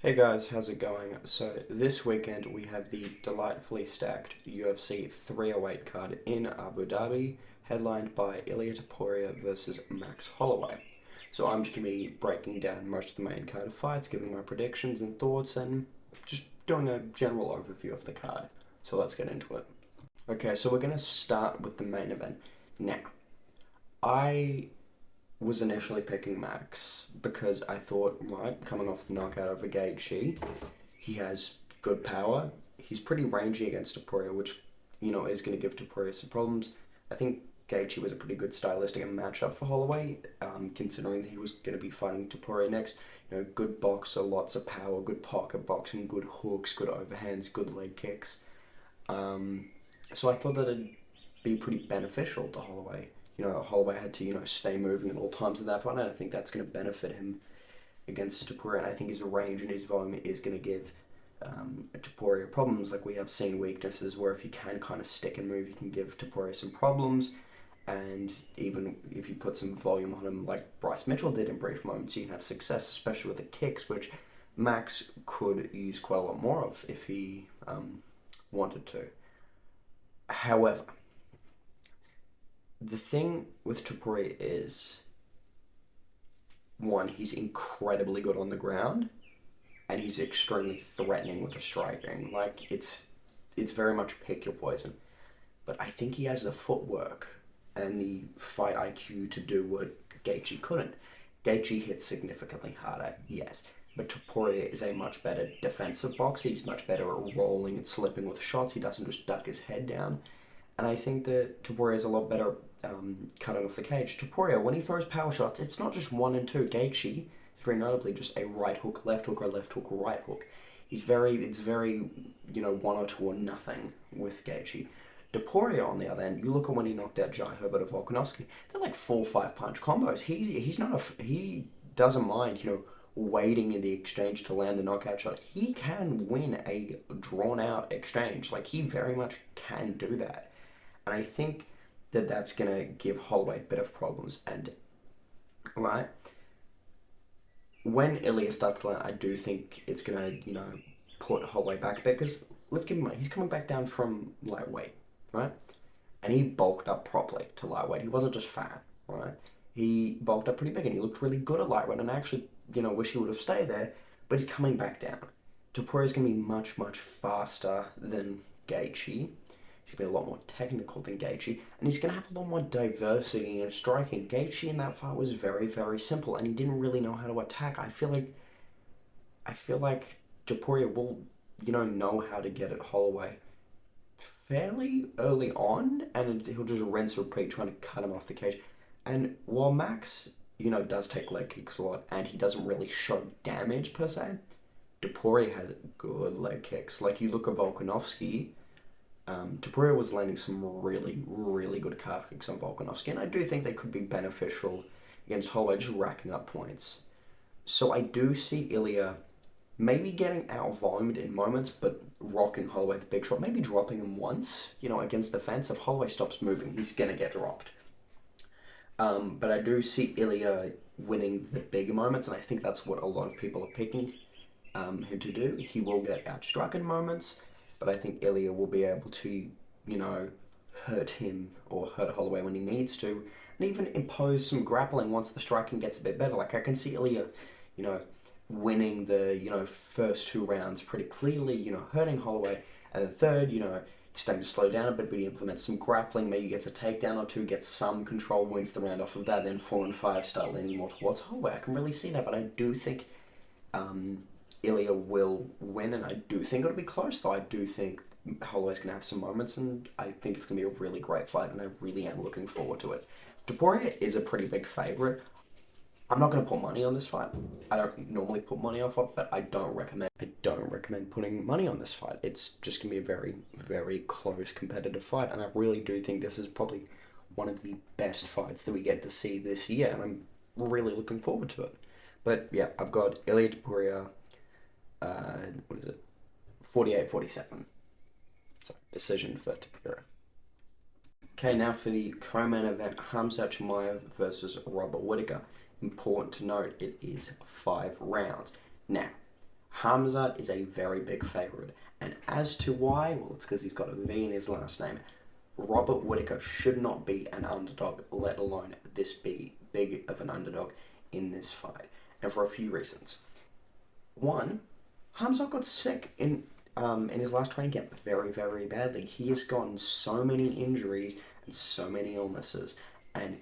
Hey guys, how's it going? So this weekend we have the delightfully stacked UFC 308 card in Abu Dhabi, headlined by Ilia Topuria versus Max Holloway. So I'm just going to be breaking down most of the main card fights, giving my predictions and thoughts, and just doing a general overview of the card. So let's get into it. Okay, so we're going to start with the main event. Now, I was initially picking Max because I thought, right, coming off the knockout over Gaethje, he has good power. He's pretty rangy against Topuria, which, is going to give Topuria some problems. I think Gaethje was a pretty good stylistic matchup for Holloway, considering that he was going to be fighting Topuria next. Good boxer, lots of power, good pocket boxing, good hooks, good overhands, good leg kicks. So I thought that it'd be pretty beneficial to Holloway. Holloway had to, stay moving at all times in that fight, and I think that's going to benefit him against Topuria, and I think his range and his volume is going to give Topuria problems. Like, we have seen weaknesses where if you can kind of stick and move, you can give Topuria some problems, and even if you put some volume on him, like Bryce Mitchell did in brief moments, you can have success, especially with the kicks, which Max could use quite a lot more of if he wanted to. However, the thing with Topuria is, one, he's incredibly good on the ground, and he's extremely threatening with the striking. Like, it's very much pick your poison. But I think he has the footwork and the fight IQ to do what Gaethje couldn't. Gaethje hits significantly harder, yes, but Topuria is a much better defensive boxer. He's much better at rolling and slipping with shots. He doesn't just duck his head down. And I think that Topuria is a lot better cutting off the cage. Topuria, when he throws power shots, it's not just one and two. Gaethje is very notably just a right hook, left hook, or left hook, right hook. It's very, one or two or nothing with Gaethje. Topuria, on the other end, you look at when he knocked out Jai Herbert or Volkanovski, they're like 4-5 punch combos. He doesn't mind, waiting in the exchange to land the knockout shot. He can win a drawn out exchange. Like, he very much can do that. And I think that that's going to give Holloway a bit of problems. And, right, when Ilia starts to land, I do think it's going to, put Holloway back a bit. Because, let's give him he's coming back down from lightweight, right? And he bulked up properly to lightweight. He wasn't just fat, right? He bulked up pretty big, and he looked really good at lightweight. And I actually, wish he would have stayed there. But he's coming back down. Topuria's going to be much, much faster than Gaethje. He's going to be a lot more technical than Gaethje, and he's going to have a lot more diversity in striking. Gaethje in that fight was very, very simple, and he didn't really know how to attack. I feel like Topuria will, know how to get at Holloway fairly early on, and he'll just rinse repeat trying to cut him off the cage. And while Max, does take leg kicks a lot, and he doesn't really show damage per se, Topuria has good leg kicks. Like, you look at Volkanovski. Topuria was landing some really, really good calf kicks on Volkanovski, and I do think they could be beneficial against Holloway, just racking up points. So I do see Ilia maybe getting out-volumed in moments, but rocking Holloway the big shot, maybe dropping him once, against the fence. If Holloway stops moving, he's going to get dropped. But I do see Ilia winning the bigger moments, and I think that's what a lot of people are picking him to do. He will get outstruck in moments, but I think Ilia will be able to, hurt him or hurt Holloway when he needs to, and even impose some grappling once the striking gets a bit better. Like, I can see Ilia, winning the, first two rounds pretty clearly, hurting Holloway, and the third, starting to slow down a bit, but he implements some grappling, maybe gets a takedown or two, gets some control, wins the round off of that, then 4 and 5 start leaning more towards Holloway. I can really see that, but I do think Ilia will win, and I do think it'll be close, though. I do think Holloway's going to have some moments, and I think it's going to be a really great fight, and I really am looking forward to it. Topuria is a pretty big favourite. I'm not going to put money on this fight. I don't normally put money on fight, but I don't recommend putting money on this fight. It's just going to be a very, very close competitive fight, and I really do think this is probably one of the best fights that we get to see this year, and I'm really looking forward to it. But yeah, I've got Ilia Topuria, 48-47. So, decision for Topuria. Okay, now for the co-main event, Khamzat Chimaev versus Robert Whittaker. Important to note, it is 5 rounds. Now, Hamzat is a very big favorite. And as to why, well, it's because he's got a V in his last name. Robert Whittaker should not be an underdog, let alone this be big of an underdog in this fight. And for a few reasons. One, Hamzat got sick in his last training camp very, very badly. He has gotten so many injuries and so many illnesses. And,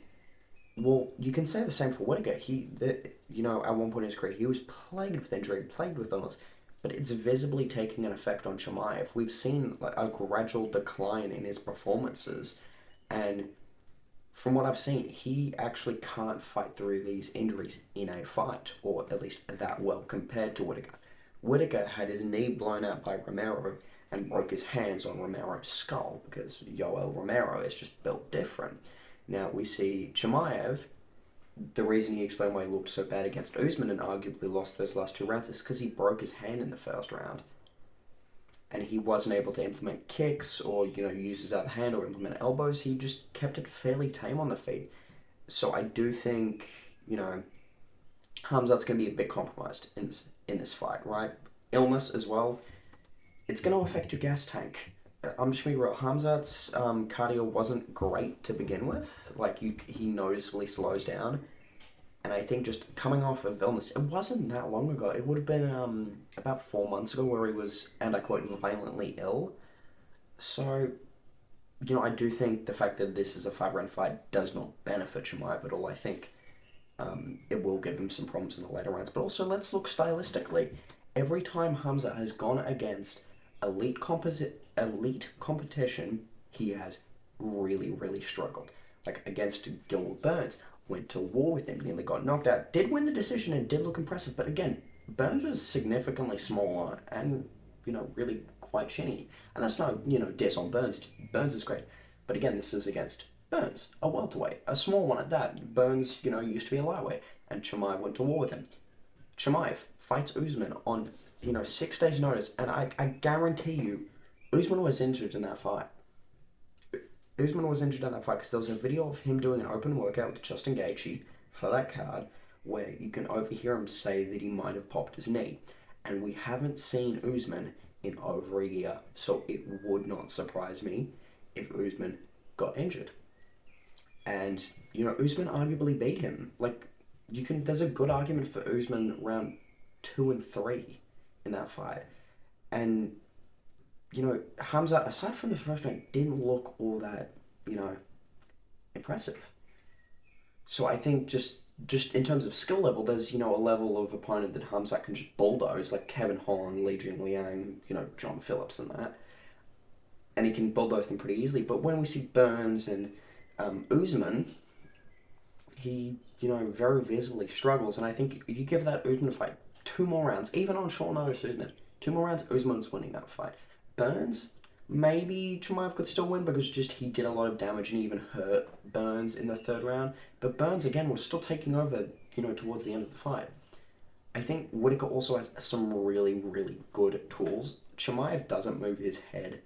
well, you can say the same for Whittaker. At one point in his career, he was plagued with injury, plagued with illness. But it's visibly taking an effect on Chimaev. We've seen a gradual decline in his performances. And from what I've seen, he actually can't fight through these injuries in a fight, or at least that well compared to Whittaker. Whittaker had his knee blown out by Romero and broke his hands on Romero's skull because Yoel Romero is just built different. Now we see Chimaev, the reason he explained why he looked so bad against Usman and arguably lost those last 2 rounds is because he broke his hand in the first round. And he wasn't able to implement kicks or, use his other hand or implement elbows. He just kept it fairly tame on the feet. So I do think, Hamzat's going to be a bit compromised in this fight, right? Illness as well. It's going to affect your gas tank. I'm just going to be real. Hamzat's cardio wasn't great to begin with. He noticeably slows down. And I think just coming off of illness, it wasn't that long ago. It would have been about 4 months ago where he was, and I quote, violently ill. So, I do think the fact that this is a 5-round fight does not benefit Chimaev at all. I think it will give him some problems in the later rounds. But also, let's look stylistically. Every time Hamzat has gone against elite competition, he has really, really struggled. Like against Gilbert Burns, went to war with him, nearly got knocked out, did win the decision and did look impressive, but again, Burns is significantly smaller and, really quite chinny. And that's no, diss on Burns. Burns is great. But again, this is against Burns, a welterweight, a small one at that. Burns, used to be a lightweight, and Chimaev went to war with him. Chimaev fights Usman on, 6 days' notice, and I guarantee you, Usman was injured in that fight. Usman was injured in that fight because there was a video of him doing an open workout with Justin Gaethje for that card where you can overhear him say that he might have popped his knee. And we haven't seen Usman in over a year, so it would not surprise me if Usman got injured. And, Usman arguably beat him. There's a good argument for Usman round 2 and 3 in that fight. And, Hamzat, aside from the first round, didn't look all that, impressive. So I think just in terms of skill level, there's, a level of opponent that Hamzat can just bulldoze, like Kevin Holland, Li Jingliang, John Phillips and that. And he can bulldoze them pretty easily. But when we see Burns and Usman, he, very visibly struggles. And I think you give that Usman fight 2 more rounds, even on short notice, Usman, 2 more rounds, Usman's winning that fight. Burns, maybe Chimaev could still win because just he did a lot of damage and even hurt Burns in the 3rd round. But Burns, again, was still taking over, towards the end of the fight. I think Whittaker also has some really, really good tools. Chimaev doesn't move his head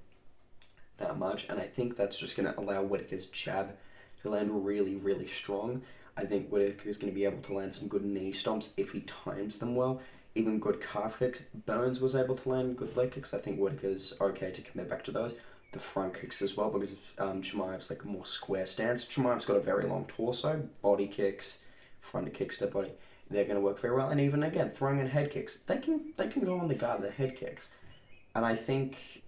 that much, and I think that's just going to allow Whittaker's jab to land really, really strong. I think Whittaker is going to be able to land some good knee stomps if he times them well. Even good calf kicks. Burns was able to land good leg kicks. I think Whittaker's okay to commit back to those. The front kicks as well because of Chimaev's a more square stance. Chimaev's got a very long torso. Body kicks, front kicks to body. They're going to work very well. And even, again, throwing in head kicks. They can go on the guard, the head kicks. And I think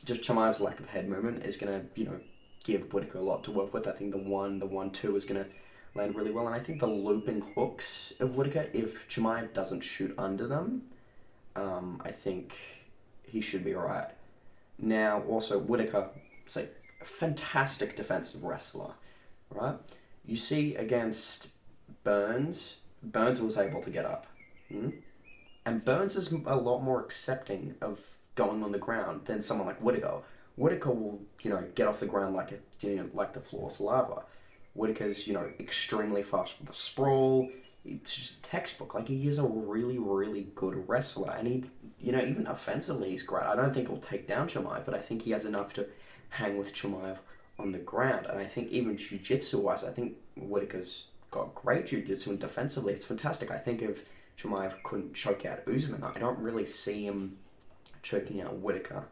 just Chimaev's lack of head movement is going to, give Whittaker a lot to work with. I think the 1-2 is going to land really well. And I think the looping hooks of Whittaker, if Chimaev doesn't shoot under them, I think he should be alright. Now, also, Whittaker is a fantastic defensive wrestler, right? You see against Burns was able to get up. And Burns is a lot more accepting of going on the ground than someone like Whittaker. Whittaker will, get off the ground like the floor's lava. Whittaker's, extremely fast with the sprawl. It's just textbook. He is a really, really good wrestler. And he, even offensively, he's great. I don't think he'll take down Chimaev, but I think he has enough to hang with Chimaev on the ground. And I think even jiu-jitsu-wise, I think Whittaker's got great jiu-jitsu, and defensively, it's fantastic. I think if Chimaev couldn't choke out Usman, I don't really see him choking out Whittaker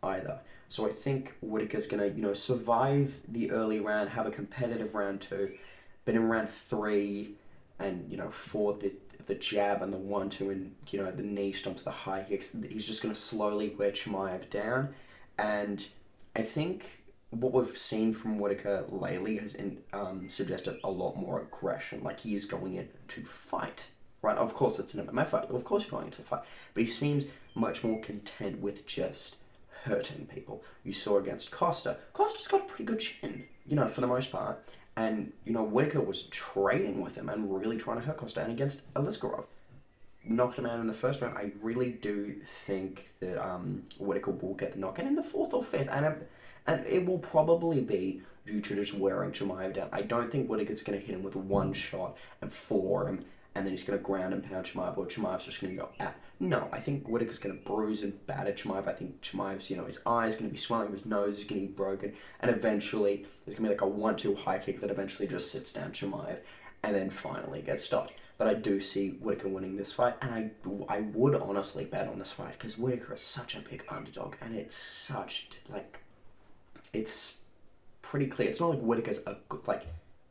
either. So I think Whittaker's going to, survive the early round, have a competitive round 2, but in round 3 and, for the jab and the 1-2 and, the knee stomps, the high kicks, he's just going to slowly wear Chimaev down. And I think what we've seen from Whittaker lately has suggested a lot more aggression. Like, he is going in to fight, right? Of course, it's an MMA fight. Of course, you're going into a fight. But he seems much more content with just hurting people. You saw against Costa. Costa's got a pretty good chin, for the most part. And, Whittaker was trading with him and really trying to hurt Costa. And against Aliskerov, knocked him out in the first round. I really do think that Whittaker will get the knockout in the 4th or 5th. And it will probably be due to just wearing Chimaev down. I don't think Whittaker's going to hit him with one shot and floor him, and then he's going to ground and pound Chimaev, or Chimaev's just going to go out. No, I think Whittaker's going to bruise and batter Chimaev. I think Chimaev's, his eyes going to be swelling, his nose is going to be broken, and eventually there's going to be like a 1-2 high kick that eventually just sits down Chimaev, and then finally gets stopped. But I do see Whittaker winning this fight, and I would honestly bet on this fight, because Whittaker is such a big underdog, and it's such, it's pretty clear. It's not like Whittaker's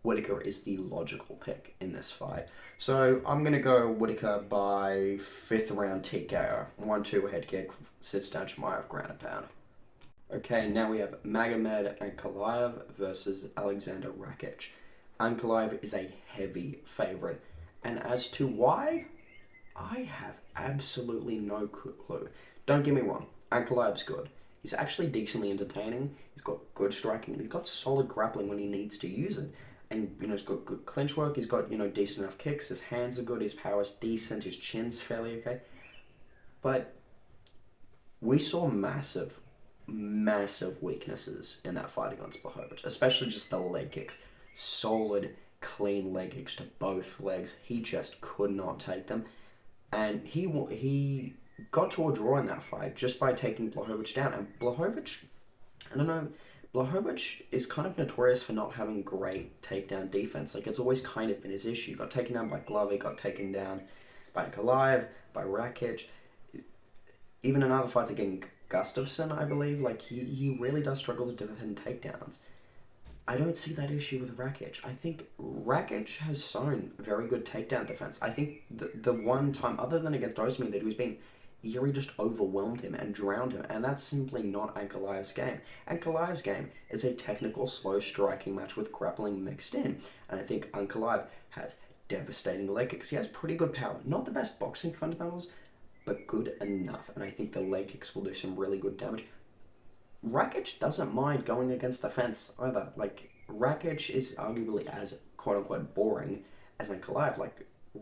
Whittaker is the logical pick in this fight. So I'm going to go Whittaker by 5th round TKO. 1-2 head kick, sits down Chimaev, ground and pound. Okay, now we have Magomed Ankalaev versus Alexander Rakic. Ankalaev is a heavy favourite. And as to why, I have absolutely no clue. Don't get me wrong, Ankalaev's good. He's actually decently entertaining. He's got good striking. He's got solid grappling when he needs to use it. And, he's got good clinch work. He's got, decent enough kicks. His hands are good. His power's decent. His chin's fairly okay. But we saw massive, massive weaknesses in that fight against Blachowicz, especially just the leg kicks. Solid, clean leg kicks to both legs. He just could not take them. And he got to a draw in that fight just by taking Blachowicz down. And Blachowicz, I don't know, Blachowicz is kind of notorious for not having great takedown defense. Like, it's always kind of been his issue. Got taken down by Glover, got taken down by Ankalaev, by Rakic. Even in other fights against Gustafsson, I believe, he really does struggle to defend takedowns. I don't see that issue with Rakic. I think Rakic has shown very good takedown defense. I think the one time, other than against Ozdemir, that he was being Yuri just overwhelmed him and drowned him, and that's simply not Ankalaev's game. Ankalaev's game is a technical, slow striking match with grappling mixed in, and I think Ankalaev has devastating leg kicks. He has pretty good power. Not the best boxing fundamentals, but good enough, and I think the leg kicks will do some really good damage. Rakic doesn't mind going against the fence either. Rakic is arguably as quote-unquote boring as Ankalaev.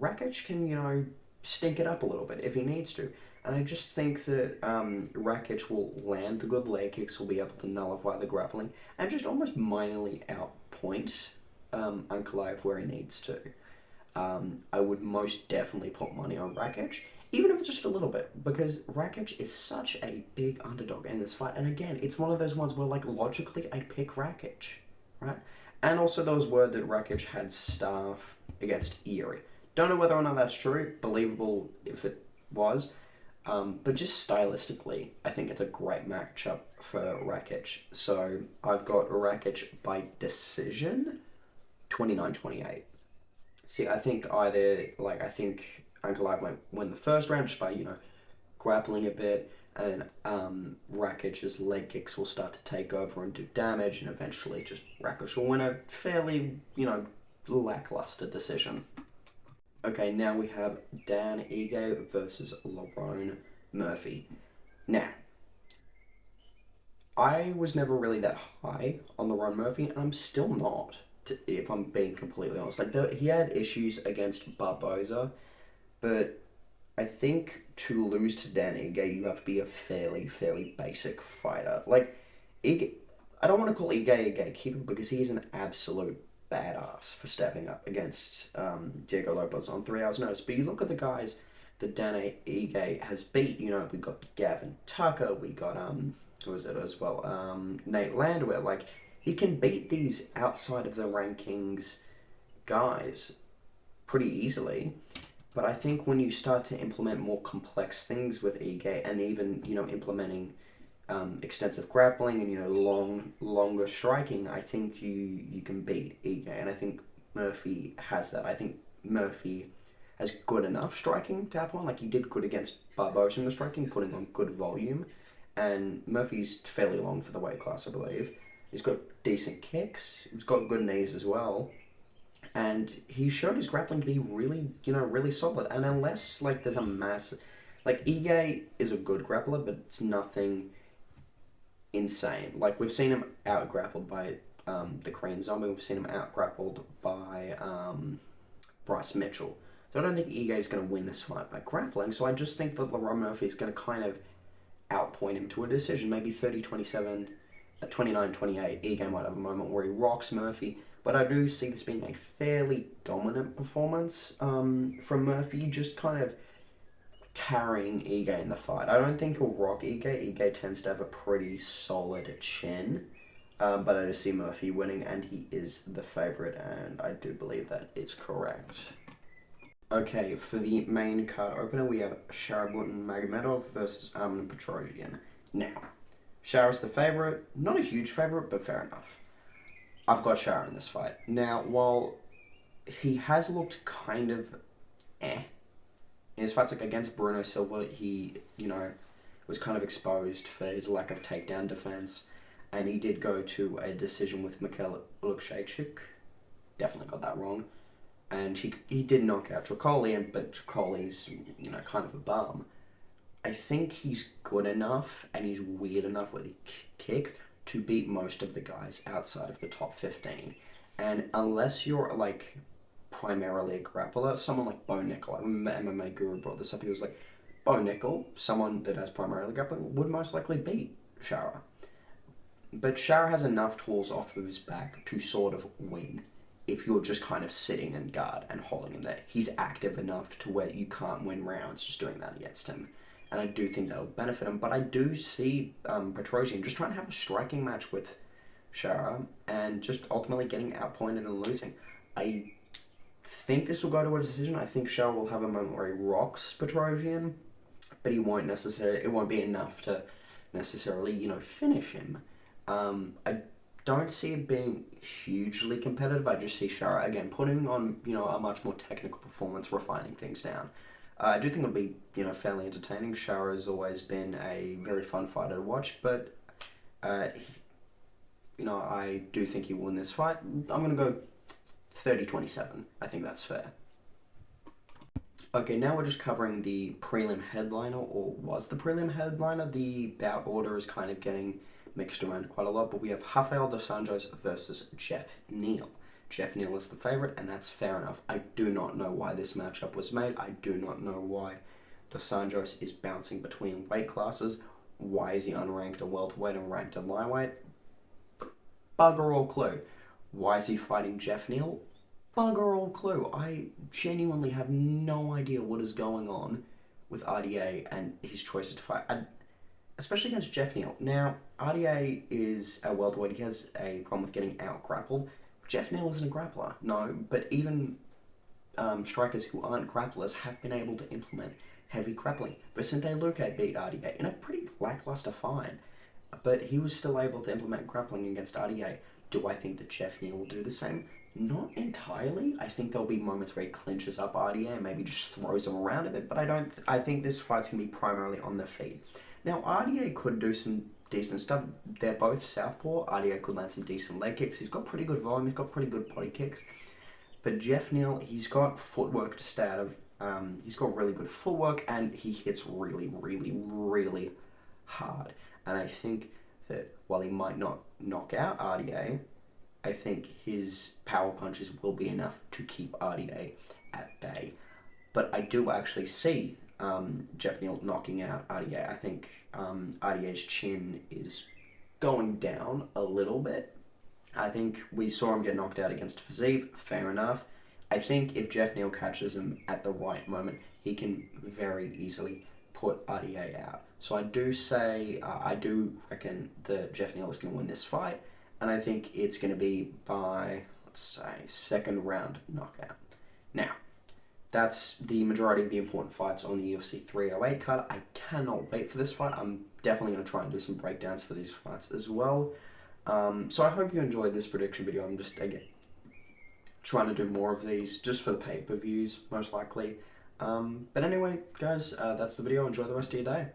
Rakic can, stink it up a little bit if he needs to. And I just think that Rakic will land the good leg kicks, will be able to nullify the grappling, and just almost minorly outpoint Ankalaev where he needs to. I would most definitely put money on Rakic, even if it's just a little bit, because Rakic is such a big underdog in this fight. And again, it's one of those ones where, logically, I'd pick Rakic, right? And also there was word that Rakic had staff against Yuri. Don't know whether or not that's true. Believable if it was. But just stylistically, I think it's a great matchup for Rakic. So I've got Rakic by decision, 29-28. See, I think I think Ankalaev might win the first round just by, grappling a bit, and Rakic's leg kicks will start to take over and do damage, and eventually just Rakic will win a fairly, lackluster decision. Okay, now we have Dan Ige versus Lerone Murphy. Now, I was never really that high on Lerone Murphy, and I'm still not, if I'm being completely honest. He had issues against Barboza, but I think to lose to Dan Ige, you have to be a fairly basic fighter. Ige, I don't want to call Ige a gatekeeper because he's an absolute badass for stepping up against Diego Lopez on 3 hours notice. But you look at the guys that Dan Ige has beat. We got Gavin Tucker, we got who was it as well? Nate Landwehr. He can beat these outside of the rankings guys pretty easily. But I think when you start to implement more complex things with Ige, and even implementing extensive grappling and longer striking, I think you can beat Ige, and I think Murphy has that. I think Murphy has good enough striking to have one. Like, he did good against Barbosa in the striking, putting on good volume, and Murphy's fairly long for the weight class, I believe. He's got decent kicks. He's got good knees as well. And he showed his grappling to be really, really solid. And unless, like, there's a massive... Like, Ige is a good grappler, but it's nothing insane. Like, we've seen him out-grappled by the Korean Zombie. We've seen him out-grappled by Bryce Mitchell. So I don't think Ige is going to win this fight by grappling. So I just think that Lerone Murphy is going to kind of outpoint him to a decision. Maybe 30-27, 29-28. Ige might have a moment where he rocks Murphy. But I do see this being a fairly dominant performance from Murphy, just kind of carrying Ige in the fight. I don't think he'll rock Ige. Ige tends to have a pretty solid chin. But I just see Murphy winning, and he is the favourite, and I do believe that is correct. Okay, for the main card opener, we have Sharabuttin Magomedov versus Armen Petrosyan. Now, Shara's the favourite. Not a huge favourite, but fair enough. I've got Shara in this fight. Now, while he has looked kind of in his fights, like against Bruno Silva, he, was kind of exposed for his lack of takedown defense, and he did go to a decision with Mikhail Lukshaychuk. Definitely got that wrong. And he did knock out Tricoli, but Tricoli's, kind of a bum. I think he's good enough, and he's weird enough with his kicks to beat most of the guys outside of the top 15. And unless you're, like, primarily a grappler, someone like Bo Nickel, I remember MMA Guru brought this up, he was like, Bo Nickel, someone that has primarily grappling, would most likely beat Shara. But Shara has enough tools off of his back to sort of win if you're just kind of sitting in guard and holding him there. He's active enough to where you can't win rounds just doing that against him. And I do think that'll benefit him. But I do see Petrosyan just trying to have a striking match with Shara and just ultimately getting outpointed and losing. I think this will go to a decision. I think Shara will have a moment where he rocks Petrosyan, but it won't be enough to necessarily, finish him. I don't see it being hugely competitive. I just see Shara, again, putting on, a much more technical performance, refining things down. I do think it'll be, fairly entertaining. Shara has always been a very fun fighter to watch, but, I do think he will win this fight. I'm going to go 30-27. I think that's fair. Okay, now we're just covering the prelim headliner, or was the prelim headliner. The bout order is kind of getting mixed around quite a lot, but we have Rafael dos Anjos versus Jeff Neal. Jeff Neal is the favourite, and that's fair enough. I do not know why this matchup was made. I do not know why dos Anjos is bouncing between weight classes. Why is he unranked at welterweight and ranked at lightweight? Bugger all clue. Why is he fighting Jeff Neal? Bugger all clue. I genuinely have no idea what is going on with RDA and his choices to fight, especially against Jeff Neal. Now, RDA is a welterweight. He has a problem with getting out-grappled. Jeff Neal isn't a grappler, no, but even strikers who aren't grapplers have been able to implement heavy grappling. Vicente Luque beat RDA in a pretty lackluster fight, but he was still able to implement grappling against RDA. Do I think that Jeff Neal will do the same? Not entirely. I think there'll be moments where he clinches up RDA and maybe just throws him around a bit, but I think this fight's going to be primarily on the feet. Now, RDA could do some decent stuff. They're both southpaw. RDA could land some decent leg kicks. He's got pretty good volume. He's got pretty good body kicks. But Jeff Neal, he's got footwork to stay out of. He's got really good footwork, and he hits really, really, really hard. And I think that while he might not knock out RDA, I think his power punches will be enough to keep RDA at bay. But I do actually see Jeff Neal knocking out RDA. I think RDA's chin is going down a little bit. I think we saw him get knocked out against Fazeev, fair enough. I think if Jeff Neal catches him at the right moment, he can very easily put RDA out. So I do reckon that Jeff Neal is going to win this fight, and I think it's going to be by, let's say, second round knockout. Now, that's the majority of the important fights on the UFC 308 card. I cannot wait for this fight. I'm definitely going to try and do some breakdowns for these fights as well. So I hope you enjoyed this prediction video. I'm just, again, trying to do more of these just for the pay-per-views, most likely. But anyway, guys, that's the video. Enjoy the rest of your day.